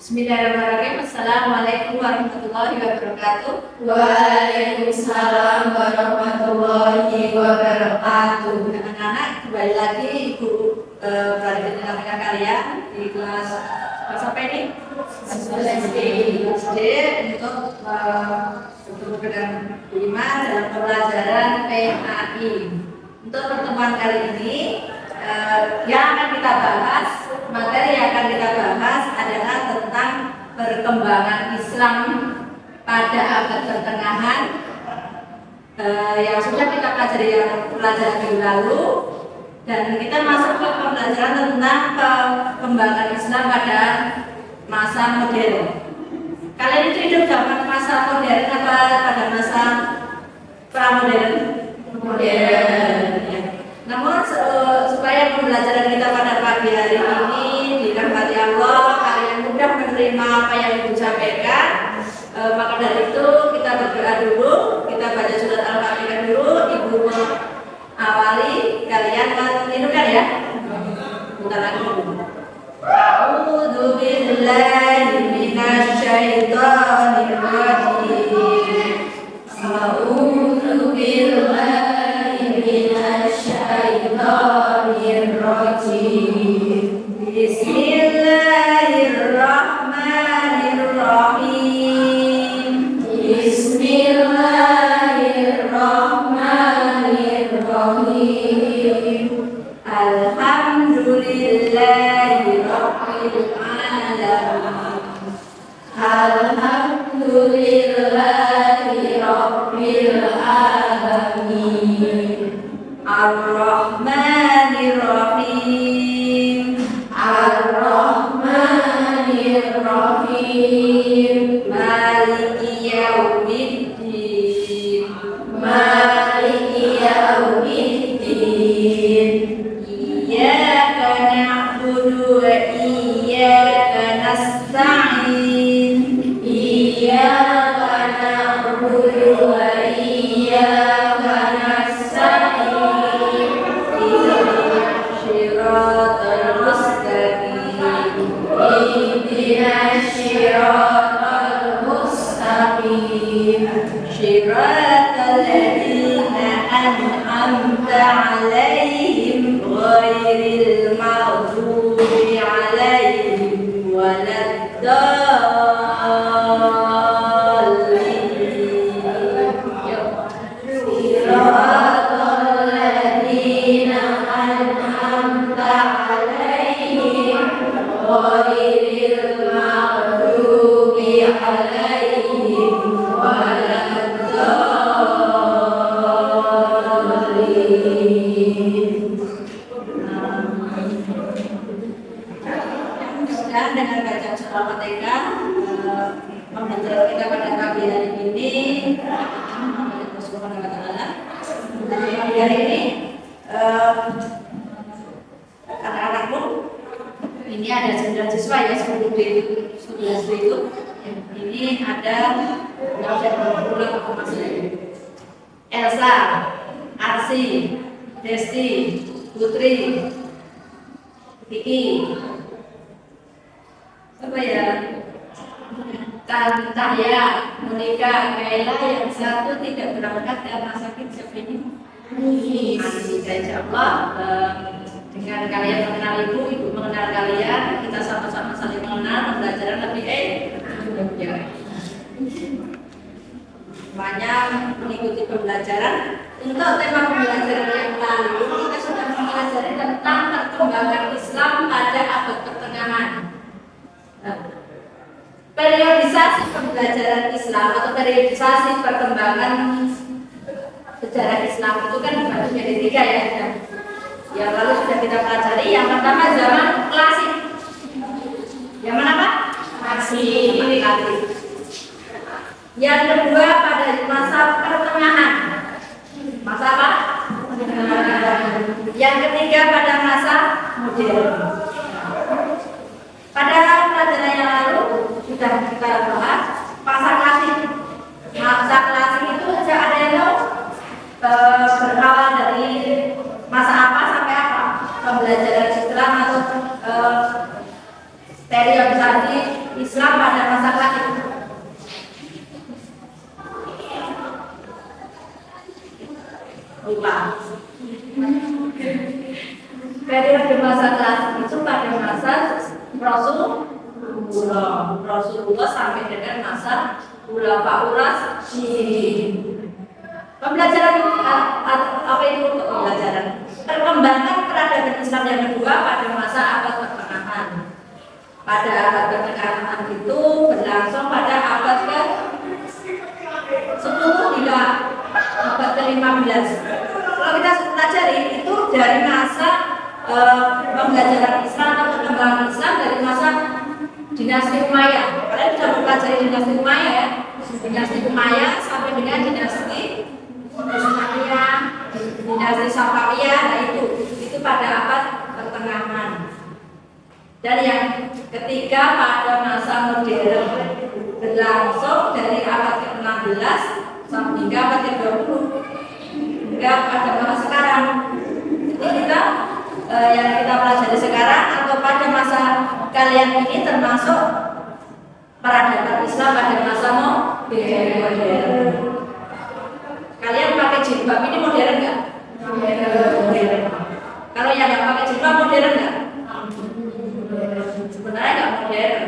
Bismillahirrahmanirrahim. Assalamualaikum warahmatullahi wabarakatuh. Waalaikumsalam warahmatullahi wabarakatuh. Anak-anak, kembali lagi Ibu berada di tengah-tengah kalian di kelas apa ini? SD untuk bertemu dengan Bu Ima dalam pelajaran PAI. Untuk pertemuan kali ini yang akan kita bahas, materi yang akan kita bahas adalah tentang perkembangan Islam pada abad pertengahan yang sudah kita pelajari minggu lalu, dan kita masuk ke pembelajaran tentang perkembangan Islam pada masa modern. Kalian itu hidup zaman masa modern apa pada masa pramodern? Modern. Ya. Namun supaya pembelajaran kita pada pagi hari ini dirahmati Allah, kalian mudah menerima apa yang Ibu sampaikan. Maka dari itu kita berdoa dulu, kita baca surat Al-Fatihah dulu. Ibu awali, kalian menirukan ya. Bentar lagi. A'udzu billahi minasy syaithanir rajim. A'udzu billahi minasy syaithanir rajim. Bismillahirrahmanirrahim. Bismillahirrahmanirrahim. Alhamdulillahi rabbil alamin. Alhamdulillahi rabbil alamin. Ar-Rahmanir-Rahim. Ar-Rahmanir-Rahim. Maliki yaumiddin. Maliki yaumiddin. Iyyaka na'budu wa iyyaka nasta'in. Iyyaka na'budu wa iyyaka nasta'in. Shiratal mustaqim. Ihdinas shiratal mustaqim. Shiratal ladzina an'amta 'alaihim ghairil maghdubi 'alaihim waladdallin. Shiratal ladzina an'amta 'alaihim ghairil maghdubi 'alaihim waladdallin. Dan dengan bacaan surah Al-Fatihah, pembelajaran kita pada pagi hari ini, pagi hari ini, anak-anakku, ini ada 9 siswa ya, 10 itu. Ini ada Elsa, Arsi, Desti, Putri, Kiki, apa ya? Tahya, Monika, Kaila, yang satu tidak berangkat karena sakit. Siapa ini? Insya Allah dengan kalian mengenal ibu mengenal kalian, kita sama-sama saling mengenal, pembelajaran lebih banyak mengikuti pembelajaran. Untuk tema pembelajaran yang lalu kita sudah mempelajari tentang perkembangan Islam pada abad pertengahan. Periodisasi pembelajaran Islam atau periodisasi perkembangan sejarah Islam itu kan dibagi menjadi 3 ya. Yang lalu sudah kita pelajari. Yang pertama zaman klasik. Yang mana Pak? Klasik. Yang kedua pada masa pertengahan. Masa apa? Yang ketiga pada masa modern. Pada pelajaran yang lalu sudah kita bahas masa klasik. Masa klasik itu sejak ada yang tahu berawal dari masa apa sampai apa? Pembelajaran Islam atau periodisasi Islam pada masa lahir. Lupa. Periode masa klasik itu pada masa Rasulullah sampai dengan masa Khulafaur Rasyidin. Pembelajaran apa itu pembelajaran? Perkembangan peradaban Islam yang kedua pada masa abad pertengahan. Pada abad pertengahan itu berlangsung pada abad ke-10 hingga abad ke-15. Kalau kita pelajari itu dari masa pembelajaran Islam atau perkembangan Islam dari masa dinasti Umayyah. Kalian sudah mempelajari dinasti Umayyah ya? Dinasti Umayyah sampai dengan dinasti Umayyah, dinasti Safawiyah, nah itu pada abad pertengahan. Dan yang ketiga pada masa modern berlangsung dari abad ke-16 sampai hingga abad ke-20 hingga pada masa sekarang. Jadi kita yang kita pelajari sekarang atau pada masa kalian ini termasuk peradaban Islam pada masa modern. Kalian pakai jilbab ini modern nggak? Modern. Kalau yang nggak pakai jilbab modern nggak? Sebenarnya nggak modern.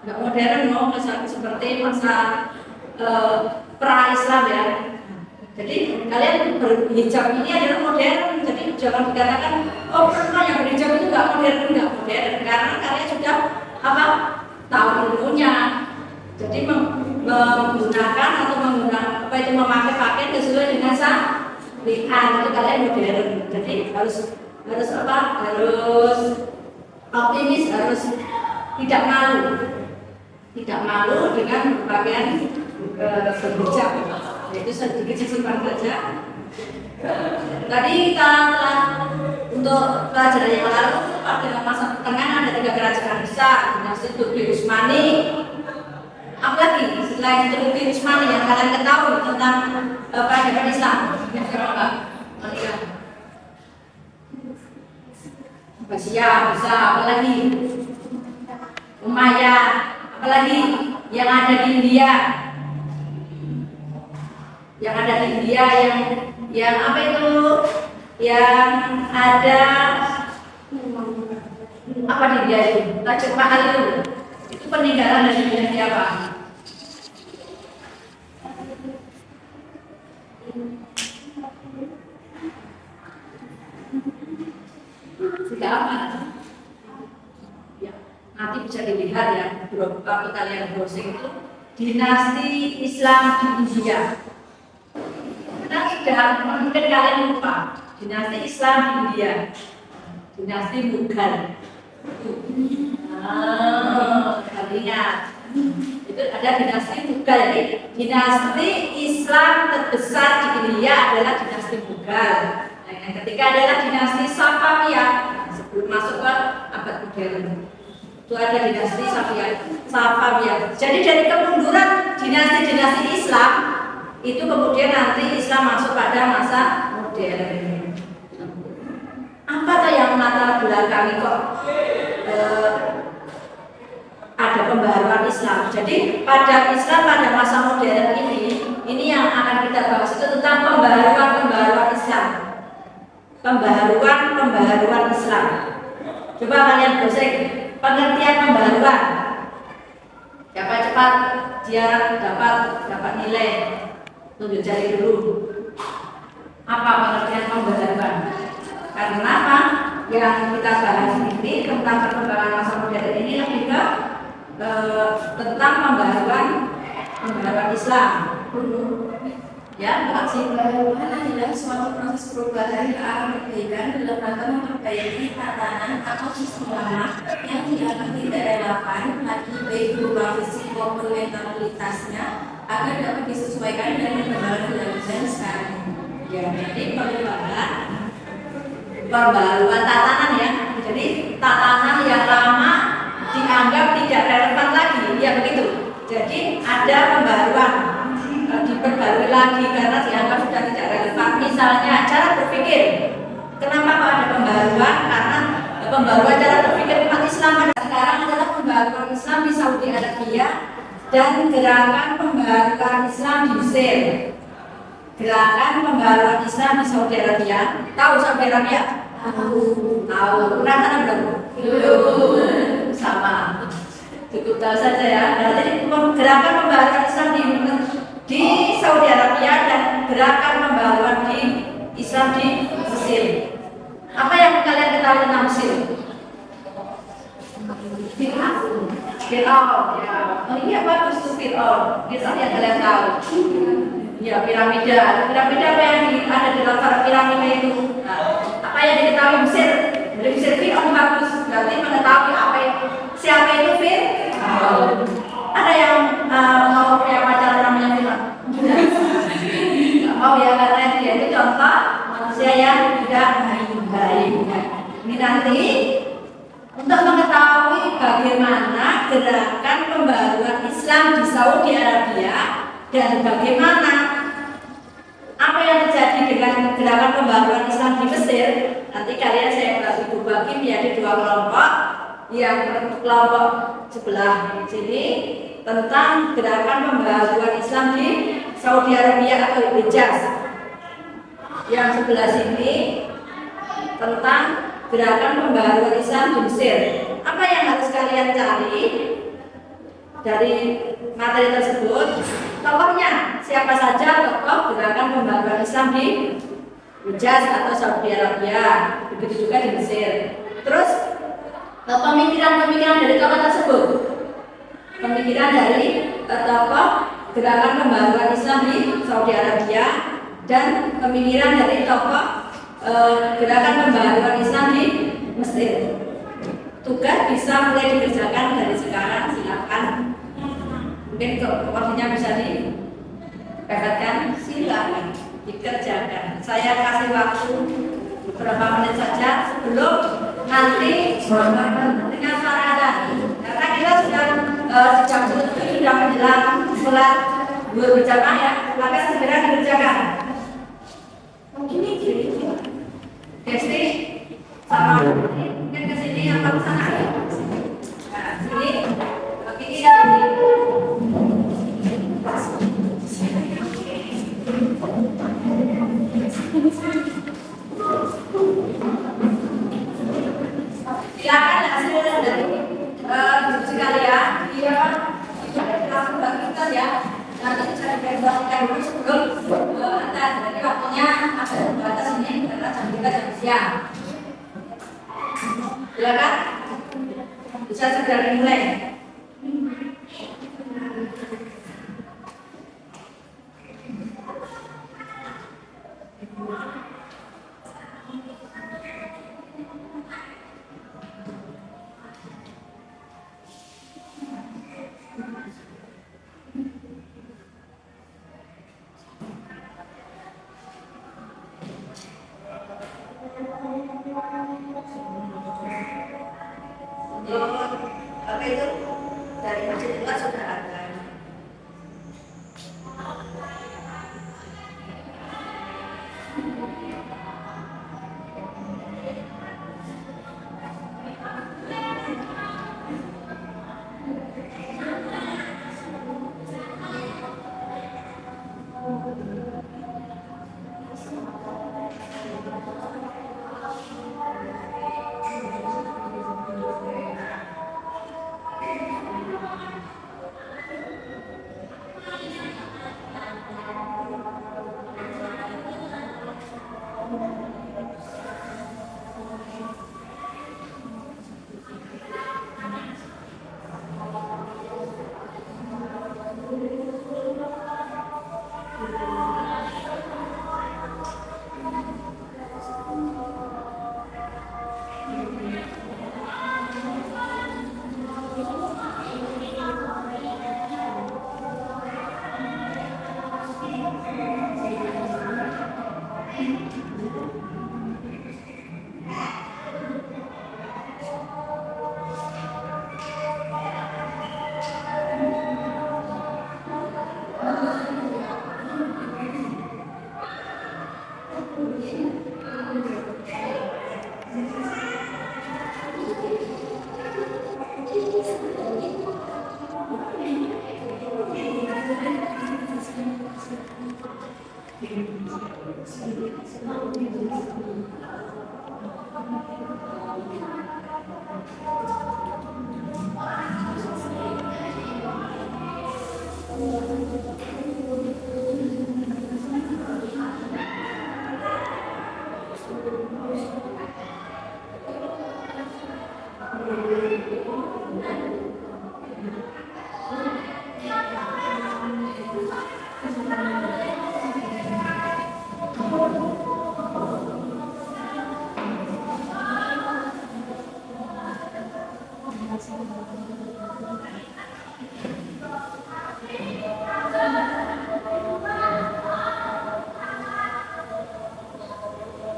Nggak modern, seperti masa pra-Islam ya. Jadi kalian berhijab ini adalah modern. Jadi jangan dikatakan oh perempuan yang berhijab itu nggak modern, karena kalian sudah tahu ilmunya. Jadi menggunakan atau memakai pakaian sesuai dengan syariat itu kalian modern. Jadi harus optimis, harus tidak malu dengan pakaian berhijab. Itu sedikit sesimpan saja. Tadi kita telah untuk pelajaran yang lalu pada masa pertengahan ada 3 kerajaan besar, dinasti Turki Utsmani. Apalagi selain Turki Utsmani yang kalian ketahui tentang peradaban Islam? Abbasiyah bisa, apalagi Umayyah, apalagi yang ada di India. Yang ada di India yang apa itu? Yang ada apa di India itu? Taj Mahal itu peninggalan dari dinasti apa? Sudah apa? Ya, nanti bisa dilihat ya. Waktu kalian browsing itu dinasti Islam di India. Nah, sudah mungkin kalian lupa dinasti Islam di India, dinasti Mughal. Ingat itu ada dinasti Mughal. Jadi dinasti Islam terbesar di India adalah dinasti Mughal. Nah, yang ketiga adalah dinasti Safawiyah sebelum masuk ke abad modern. Itu ada dinasti Safawiyah. Jadi dari kemunduran dinasti-dinasti Islam itu kemudian nanti Islam masuk pada masa modern. Apa yang latar belakangi kok ada pembaharuan Islam? Jadi pada Islam pada masa modern ini yang akan kita bahas itu tentang pembaharuan Islam, pembaharuan Islam. Coba kalian browsing pengertian pembaharuan. Siapa cepat dia dapat nilai. Tunjuk jari dulu. Apa pengertian pembaharuan? Karena apa? Yang kita bahas ini tentang perkembangan masa modern ini lebih ke tentang pembaharuan Islam. Ya, Pembaharuan adalah suatu proses perubahan ke arah perbaikan dalam rangka memperbaiki tatanan atau sistem lama yang dianggap tidak relevan lagi baik berupa fisik maupun mentalitasnya agar dapat disesuaikan dengan perkembangan zaman sekarang. Ya, jadi pembaharuan tatanan ya. Jadi tatanan yang lama dianggap tidak relevan lagi, ya begitu. Jadi ada pembaharuan, diperbarui lagi karena dianggap sudah tidak relevan. Misalnya cara berpikir. Kenapa kok ada pembaharuan? Karena pembaharuan cara berpikir umat Islam pada dan gerakan pembaruan Islam di Mesir. Gerakan pembaruan Islam di Saudi Arabia. Tahu Saudi Arabia? Tahu. Pernah sana belum? Belum. Sama. Cukup tahu saja ya. Jadi gerakan pembaruan Islam di Saudi Arabia dan gerakan pembaruan di Islam di Mesir. Apa yang kalian ketahui tentang Mesir? Fir'aun, ya. Oh iya bagus tuh Fir'aun. Fir'aun yang kalian tahu. Ya piramida. Piramida apa yang ada di latar piramida itu? Nah, apa yang diketahui Mesir? Dari Mesir Fir'aun bagus. Berarti mengetahui apa itu. Siapa itu Fir'aun? Ada yang mau punya pacar namanya Fir'aun? Oh ya karena dia itu contoh manusia yang tidak baik. Ini nanti untuk mengetahui bagaimana gerakan pembaruan Islam di Saudi Arabia dan bagaimana apa yang terjadi dengan gerakan pembaruan Islam di Mesir, nanti kalian saya bagi menjadi dua kelompok. Yang kelompok sebelah sini tentang gerakan pembaruan Islam di Saudi Arabia atau Hijaz. Yang sebelah sini tentang gerakan pembaruan Islam di Mesir. Apa yang harus kalian cari dari materi tersebut? Tokohnya siapa saja tokoh gerakan pembaruan Islam di Hijaz atau Saudi Arabia, begitu juga di Mesir. Terus pemikiran-pemikiran dari tokoh tersebut, pemikiran dari tokoh gerakan pembaruan Islam di Saudi Arabia dan pemikiran dari tokoh gerakan pembaruan Islam di Mesir. Tugas bisa mulai dikerjakan dari sekarang, silakan. Mungkin waktunya bisa dipepetkan, silakan dikerjakan. Saya kasih waktu beberapa menit saja sebelum nanti dengan suara adzan. Karena kita sudah jam 7 sudah menjelang sholat berjamaah ya, maka segera dikerjakan. Ini Desti sama mungkin ke sini atau ke sana. Nah, sini kiri dan sini. Silakan hasilnya dari diskusi kalian. Dia langsung bagi kita ya. Nanti bisa diperbaiki dulu sebelum adzan. Jadi waktunya ada batas ini karena jam 3 jam siang. Silakan bisa segera dimulai. Apa itu? Dari masjid itu sudah ada.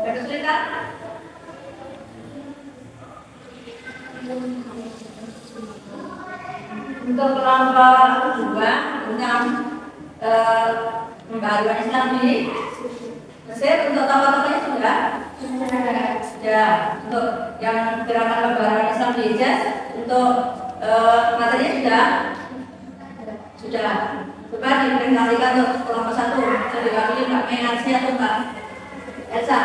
Kesulitan? Untuk kelompok kedua tentang pembaharuan Islam di Mesir, untuk tokoh-tokohnya sudah. Untuk yang gerakan pembaharuan Islam di Hijaz, untuk materinya sudah. Coba dipresentasikan untuk kelompok satu. Bisa diwakili Mbak Menarsi atau Mbak Elsa.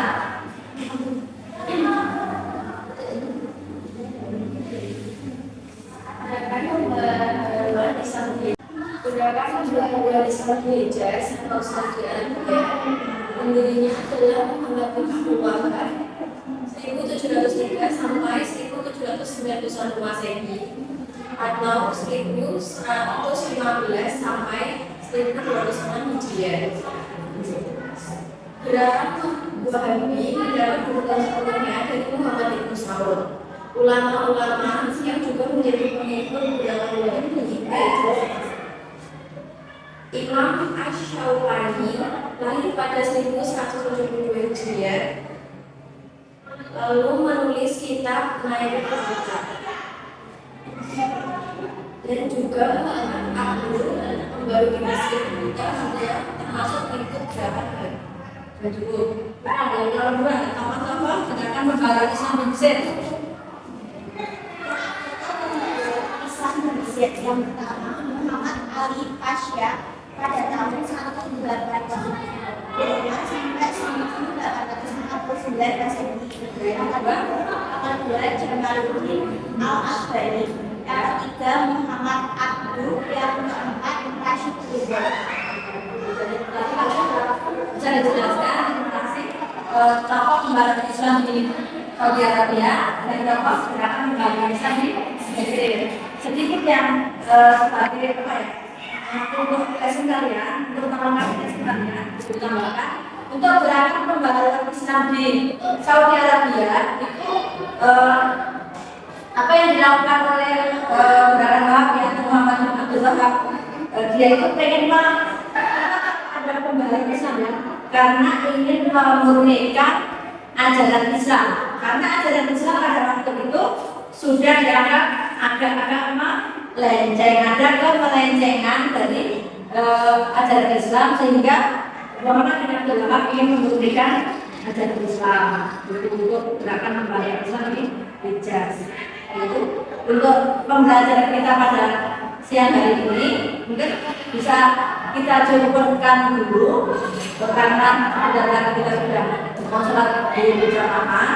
Gerakan pembaharuan Islam di Hijaz atau Saudi Arabia pendirinya adalah Muhammad bin Abdul Wahab 1703 sampai 1791 Masehi atau 1115 sampai 1206 Hijriah. Gerakan Wahabi adalah bukan sepenuhnya dari Muhammad bin Saud. Ulama-ulama yang juga menjadi pengikut gerakan Wahabi yaitu Imam Ash-Shawkani lahir pada 1172 Hijriah, lalu menulis kitab Nail Kitab, dan juga Muhammad Abdul pembaru di Mesir yang juga termasuk pengikut gerakan Cukup. Nah, yang kedua, tokoh-tokoh gerakan pembaharuan Islam di Mesir. Islam di Mesir yang pertama Muhammad Ali Pasha pada tahun 1800 sampai 1859 Masehi. Yang kedua Jamaluddin Al-Akbari. Yang ketiga Muhammad Abdul. Yang keempat Rashid Ridha. Bisa dijelaskan, terima kasih. Tokoh pembaharuan Islam di Saudi Arabia dan tokoh gerakan pembaharuan Islam di Mesir. Sedikit yang sebagai apa ya? Untuk lesson kalian, untuk melengkapi lesson kalian, ditambahkan untuk gerakan pembaharuan Islam di Saudi Arabia itu apa yang dilakukan oleh gerakan Wahabi atau Muhammad bin Abdul Wahab, dia itu pengen ada pembaharuan Islam ya, karena ingin memurnikan ajaran Islam. Karena ajaran Islam pada waktu itu sudah dianggap agak-agak melenceng, ada kemelencengan dari ajaran Islam, sehingga Muhammad bin Abdul Wahab ingin memurnikan ajaran Islam. Untuk gerakan pembaharuan Islam di Hijaz. Itu untuk pembelajaran kita pada siang hari ini mungkin bisa kita cukupkan dulu, karena kita sudah mau sholat di berjamaah.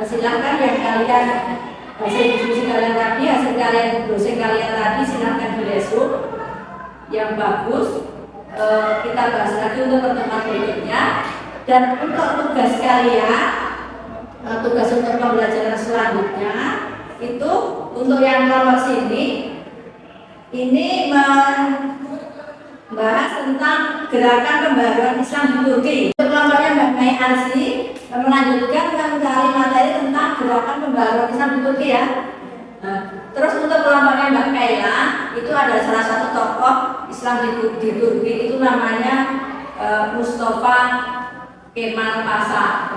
Silakan yang kalian hasil diskusi kalian tadi, hasil kalian dosen kalian tadi, silakan dilesur yang bagus. Kita bahas lagi untuk pertemuan berikutnya. Dan untuk tugas kalian, tugas untuk pembelajaran selanjutnya itu untuk yang kelompok sini ini membahas tentang gerakan pembaharuan Islam di Turki. Untuk kelompoknya Mbak Mai Arsi melanjutkan mencari materi tentang gerakan pembaharuan Islam di Turki ya. Terus untuk kelompoknya Mbak Kaila itu ada salah satu tokoh Islam di Turki, itu namanya Mustafa Kemal Pasha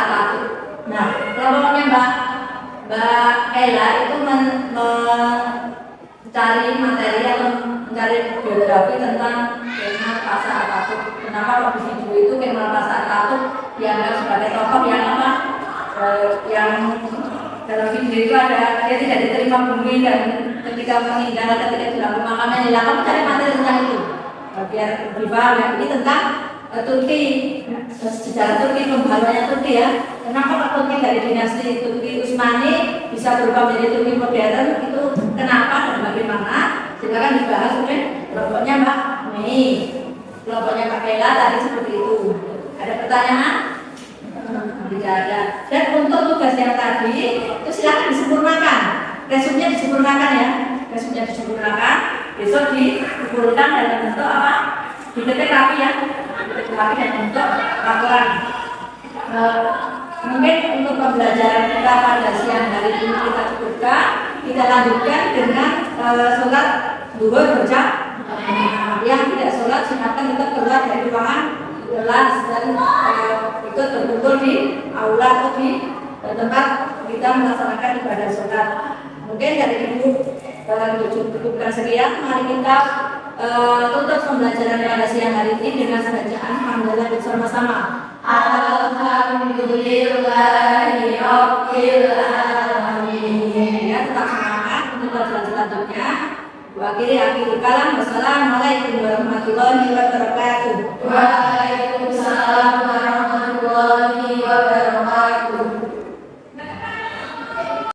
Atatürk. Nah, kelompoknya Mbak Kaila itu mencari materi atau mencari biografi tentang Kemal Pasha Atatürk. Kenapa waktu video itu Kemal Pasha Atatürk dianggap sebagai tokoh yang yang dalam video itu ada dia tidak diterima bumi dan ketika meninggal, ketika dalam pemakaman dilakukan mencari materi tentang itu biar lebih paham ya. Ini tentang Turki, sejarah Turki, pembaharuannya Turki ya. Kenapa Pak Turki dari dinasti Turki Utsmani bisa berubah menjadi Turki modern, itu kenapa dan bagaimana? silakan dibahas oleh kelompoknya Mbak Mei, kelompoknya Kak Bella tadi seperti itu. Ada pertanyaan? Tidak ada. Dan untuk tugas yang tadi itu silakan disempurnakan. Resumnya disempurnakan ya. Resumnya disempurnakan. Besok dikumpulkan dalam bentuk apa? Diketik rapi ya. Diketik rapi dan bentuk laporan. Mungkin untuk pembelajaran kita pada siang hari ini kita cukupkan. Kita lanjutkan dengan sholat zuhur berjamaah. Yang tidak sholat silakan tetap keluar dari ruangan kelas dan ikut berkumpul di aula atau di tempat kita melaksanakan ibadah sholat. Mungkin dari Ibu cukupkan sekian. Mari kita tutup pembelajaran pada siang hari ini dengan bacaan hamdalah bersama-sama. Alhamdulillahi Rabbil Alamin. Ya, tetap semangat untuk pelajaran selanjutnya. Wa akhiri kalam. Wassalamualaikum warahmatullahi wabarakatuh.